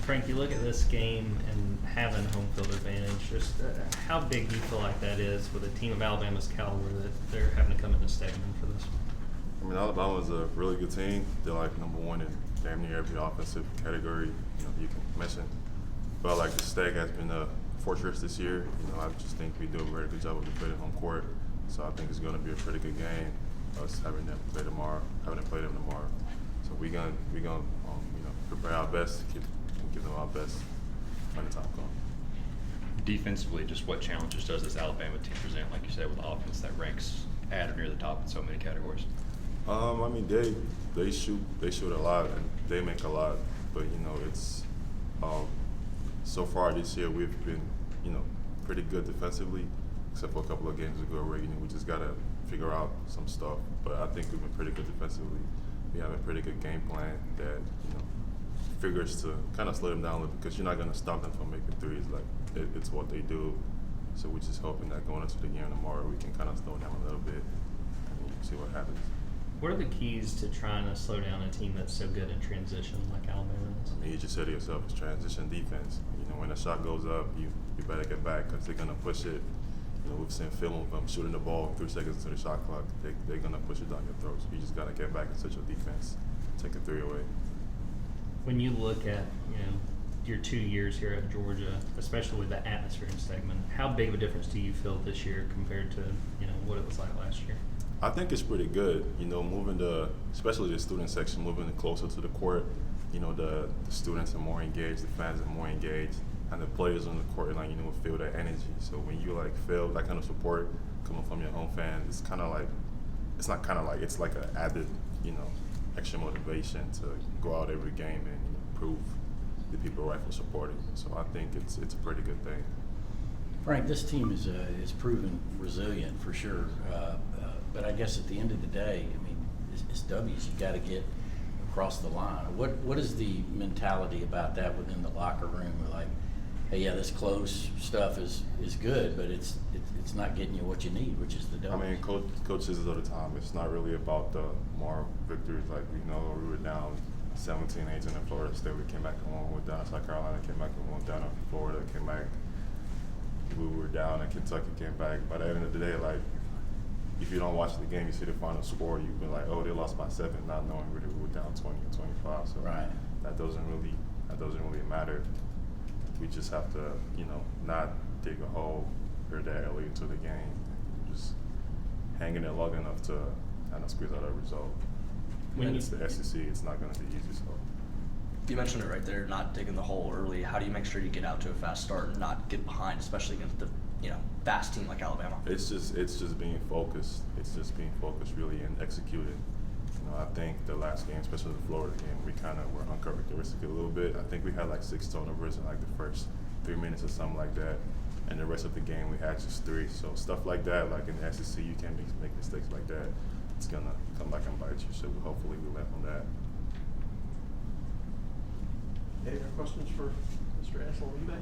Frank, you look at this game and having home field advantage, just how big do you feel like that is with a team of Alabama's caliber that they're having to come into Stegman for this one? I mean, Alabama's a really good team. They're like #1 in damn near every offensive category you can mention. But like the Stag has been a fortress this year. I just think we do a very good job of defending home court. So I think it's going to be a pretty good game. Us having them play tomorrow, having them play them tomorrow. So we gonna prepare our best, give them our best when the time comes. Defensively, just what challenges does this Alabama team present, like you said, with offense that ranks at or near the top in so many categories? I mean, they shoot a lot and they make a lot, but it's so far this year we've been pretty good defensively, except for a couple of games ago where we just gotta figure out some stuff. But I think we've been pretty good defensively. We have a pretty good game plan that figures to kind of slow them down a little, because you're not gonna stop them from making threes. Like it's what they do. So we're just hoping that going into the game tomorrow we can kind of slow down a little bit and see what happens. What are the keys to trying to slow down a team that's so good in transition like Alabama is? I mean, you just said it yourself, it's transition defense. When the shot goes up, you better get back, because they're gonna push it. We've seen film of them shooting the ball 3 seconds into the shot clock. They're gonna push it down your throat. So you just gotta get back and set your defense, take a 3 away. When you look at your 2 years here at Georgia, especially with the atmosphere in Stegman, how big of a difference do you feel this year compared to what it was like last year? I think it's pretty good. Moving especially the student section, moving it closer to the court. The students are more engaged, the fans are more engaged, and the players on the court, feel that energy. So when you feel that kind of support coming from your home fans, it's kind of like, it's like an added, extra motivation to go out every game and prove the people right for supporting. So I think it's a pretty good thing. Frank, this team is proven resilient for sure, but I guess at the end of the day, I mean, it's W's. You got to get across the line. What is the mentality about that within the locker room? Like, hey, yeah, this close stuff is good, but it's not getting you what you need, which is the W. I mean, coach says it all the time. It's not really about the more victories. Like we were down 17-18 in Florida State. We came back and won. We were down in South Carolina. Came back and won. Down in Florida. Came back. We were down in Kentucky. Came back. By the end of the day, if you don't watch the game, you see the final score, you've been like, oh, they lost by 7, not knowing really we were down 20 or 25. So right. that doesn't really matter. We just have to, not dig a hole here there early into the game. Just hanging it long enough to kind of squeeze out a result. When it's the SEC, it's not going to be easy. So you mentioned it right there, not digging the hole early. How do you make sure you get out to a fast start and not get behind, especially against the fast team like Alabama? It's just being focused. It's just being focused really and executing. I think the last game, especially the Florida game, we kind of were uncharacteristic a little bit. I think we had 6 turnovers in the first 3 minutes or something like that, and the rest of the game we had just 3. So stuff like that, like in the SEC, you can't make mistakes like that. It's gonna come back and bite you. So hopefully we learn from that. Any other questions for Mr. Anselem-Ibe?